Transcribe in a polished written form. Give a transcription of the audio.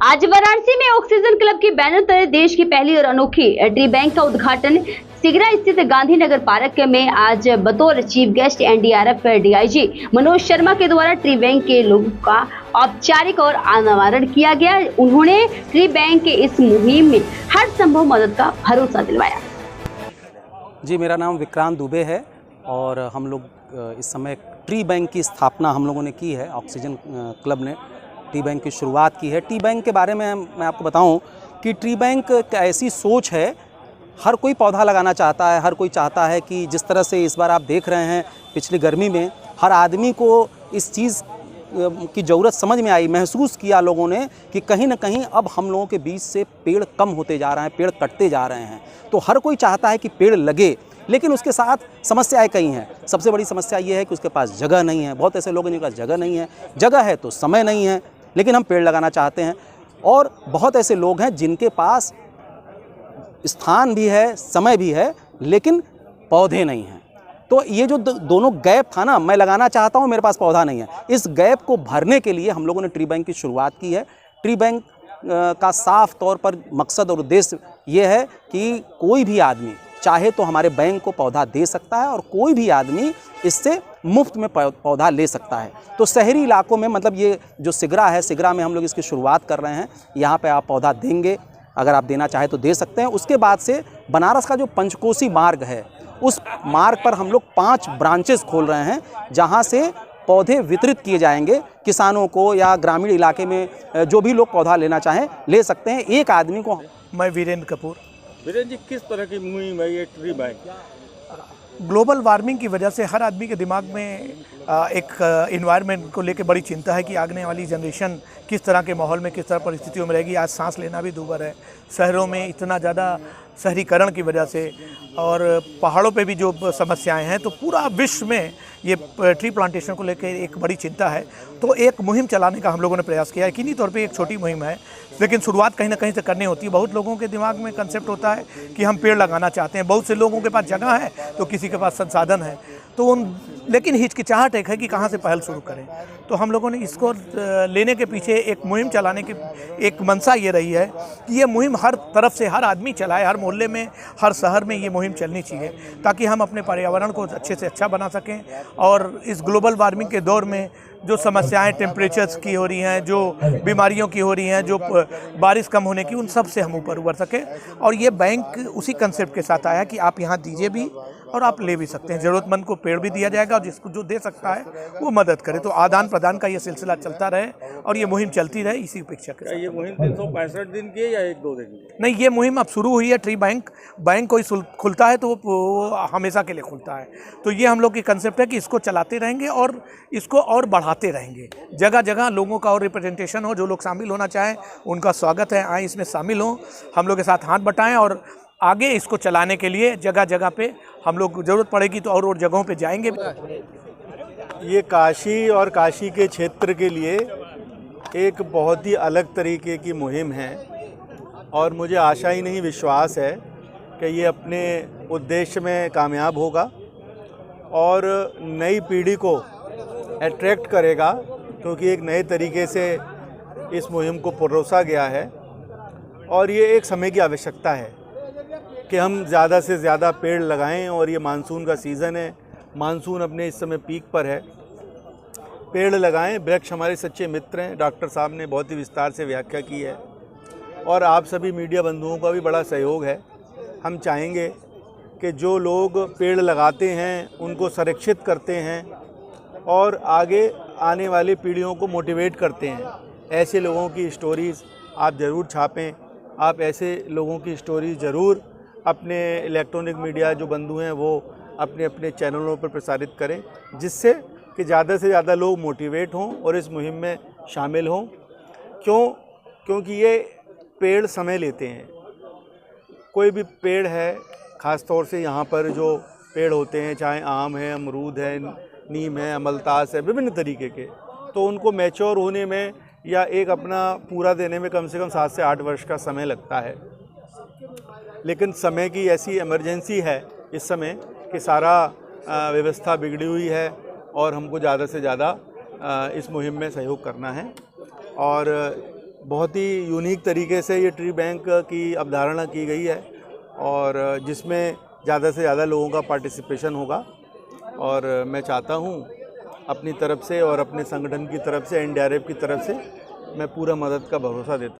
आज वाराणसी में oxygen club के बैनर तले देश की पहली और अनोखी ट्री बैंक का उद्घाटन सिगरा स्थित गांधीनगर पार्क में आज बतौर chief guest NDRF DIG Manoj Sharma के द्वारा ट्री बैंक के लोगों का औपचारिक और अनावरण किया गया। उन्होंने ट्री बैंक के इस मुहिम में हर संभव मदद का भरोसा दिलवाया। जी, मेरा नाम विक्रांत दुबे है और हम लोग इस समय ट्री बैंक की स्थापना हम लोगों ने की है। ऑक्सीजन क्लब ने ट्री बैंक की शुरुआत की है। ट्री बैंक के बारे में मैं आपको बताऊं कि ट्री बैंक ऐसी सोच है, हर कोई पौधा लगाना चाहता है, हर कोई चाहता है कि जिस तरह से इस बार आप देख रहे हैं पिछली गर्मी में हर आदमी को इस चीज़ की ज़रूरत समझ में आई, महसूस किया लोगों ने कि कहीं ना कहीं अब हम लोगों के बीच से पेड़ कम होते जा रहे हैं, पेड़ कटते जा रहे हैं। तो हर कोई चाहता है कि पेड़ लगे, लेकिन उसके साथ समस्याएं कई हैं। सबसे बड़ी समस्या ये है कि उसके पास जगह नहीं है। बहुत ऐसे लोग हैं जिनके पास जगह नहीं है, जगह है तो समय नहीं है, लेकिन हम पेड़ लगाना चाहते हैं। और बहुत ऐसे लोग हैं जिनके पास स्थान भी है, समय भी है, लेकिन पौधे नहीं हैं। तो ये जो दोनों गैप था ना, मैं लगाना चाहता हूँ, मेरे पास पौधा नहीं है, इस गैप को भरने के लिए हम लोगों ने ट्री बैंक की शुरुआत की है। ट्री बैंक का साफ तौर पर मकसद और उद्देश्य ये है कि कोई भी आदमी चाहे तो हमारे बैंक को पौधा दे सकता है और कोई भी आदमी इससे मुफ्त में पौधा ले सकता है। तो शहरी इलाकों में, मतलब ये जो सिगरा है, सिगरा में हम लोग इसकी शुरुआत कर रहे हैं। यहाँ पे आप पौधा देंगे, अगर आप देना चाहें तो दे सकते हैं। उसके बाद से बनारस का जो पंचकोसी मार्ग है, उस मार्ग पर हम लोग 5 ब्रांचेस खोल रहे हैं, जहाँ से पौधे वितरित किए जाएंगे किसानों को, या ग्रामीण इलाके में जो भी लोग पौधा लेना चाहें ले सकते हैं। एक आदमी को। मैं वीरेंद्र कपूर। वीरेंद्र जी, किस तरह की मुहिम है ये ट्री बैंक? ग्लोबल वार्मिंग की वजह से हर आदमी के दिमाग में एक इन्वायरमेंट को लेकर बड़ी चिंता है कि आने वाली जनरेशन किस तरह के माहौल में, किस तरह परिस्थितियों में रहेगी। आज सांस लेना भी दूभर है। शहरों में इतना ज़्यादा शहरीकरण की वजह से और पहाड़ों पे भी जो समस्याएं हैं, तो पूरा विश्व में ये ट्री प्लांटेशन को लेकर एक बड़ी चिंता है। तो एक मुहिम चलाने का हम लोगों ने प्रयास किया है। यकीनी तौर पे एक छोटी मुहिम है, लेकिन शुरुआत कहीं ना कहीं से करनी होती है। बहुत लोगों के दिमाग में कंसेप्ट होता है कि हम पेड़ लगाना चाहते हैं। बहुत से लोगों के पास जगह है तो किसी के पास संसाधन है, तो लेकिन हिचकिचाहट एक है कि कहाँ से पहल शुरू करें। तो हम लोगों ने इसको लेने के पीछे एक मुहिम चलाने की एक मंशा ये रही है कि ये मुहिम हर तरफ से हर आदमी चलाए, हर मोहल्ले में, हर शहर में ये मुहिम चलनी चाहिए, ताकि हम अपने पर्यावरण को अच्छे से अच्छा बना सकें। और इस ग्लोबल वार्मिंग के दौर में जो समस्याएं टेम्परेचर्स की हो रही हैं, जो बीमारियों की हो रही हैं, जो बारिश कम होने की, उन सब से हम ऊपर उबर सकें। और ये बैंक उसी कंसेप्ट के साथ आया कि आप यहाँ दीजिए भी और आप ले भी सकते हैं। ज़रूरतमंद को पेड़ भी दिया जाएगा और जिसको जो दे सकता है वो मदद करे। तो आदान प्रदान का ये सिलसिला चलता रहे और ये मुहिम चलती रहे, इसी अपेक्षा के साथ। ये मुहिम 365 दिन की है या 1-2 दिन की? नहीं, ये मुहिम अब शुरू हुई है। ट्री बैंक कोई खुलता है तो वो हमेशा के लिए खुलता है। तो ये हम लोग की कंसेप्ट है कि इसको चलाते रहेंगे और इसको और बढ़ाते रहेंगे। जगह जगह लोगों का और रिप्रेजेंटेशन हो, जो लोग शामिल होना चाहें उनका स्वागत है, आए इसमें शामिल हों, हम लोग के साथ हाथ बटाएं और आगे इसको चलाने के लिए जगह जगह पे हम लोग ज़रूरत पड़ेगी तो और जगहों पे जाएंगे। ये काशी और काशी के क्षेत्र के लिए एक बहुत ही अलग तरीके की मुहिम है और मुझे आशा ही नहीं, विश्वास है कि ये अपने उद्देश्य में कामयाब होगा और नई पीढ़ी को अट्रैक्ट करेगा, क्योंकि एक नए तरीके से इस मुहिम को परोसा गया है। और ये एक समय की आवश्यकता है कि हम ज़्यादा से ज़्यादा पेड़ लगाएं। और ये मानसून का सीज़न है, मानसून अपने इस समय पीक पर है। पेड़ लगाएं, वृक्ष हमारे सच्चे मित्र हैं। डॉक्टर साहब ने बहुत ही विस्तार से व्याख्या की है और आप सभी मीडिया बंधुओं का भी बड़ा सहयोग है। हम चाहेंगे कि जो लोग पेड़ लगाते हैं उनको संरक्षित करते हैं और आगे आने वाली पीढ़ियों को मोटिवेट करते हैं। ऐसे लोगों की स्टोरीज़ आप ज़रूर छापें। आप ऐसे लोगों की स्टोरी ज़रूर अपने इलेक्ट्रॉनिक मीडिया जो बंधु हैं वो अपने अपने चैनलों पर प्रसारित करें, जिससे कि ज़्यादा से ज़्यादा लोग मोटिवेट हों और इस मुहिम में शामिल हों। क्योंकि ये पेड़ समय लेते हैं। कोई भी पेड़ है, ख़ास तौर से यहाँ पर जो पेड़ होते हैं, चाहे आम है, अमरूद है, नीम है, अमलतास है, विभिन्न तरीके के, तो उनको मैच्योर होने में या एक अपना पूरा देने में कम से कम 7 से 8 वर्ष का समय लगता है। लेकिन समय की ऐसी इमरजेंसी है इस समय कि सारा व्यवस्था बिगड़ी हुई है और हमको ज़्यादा से ज़्यादा इस मुहिम में सहयोग करना है। और बहुत ही यूनिक तरीके से ये ट्री बैंक की अवधारणा की गई है और जिसमें ज़्यादा से ज़्यादा लोगों का पार्टिसिपेशन होगा। और मैं चाहता हूँ अपनी तरफ से और अपने संगठन की तरफ से, एनडीआरएफ की तरफ से मैं पूरा मदद का भरोसा देता हूँ।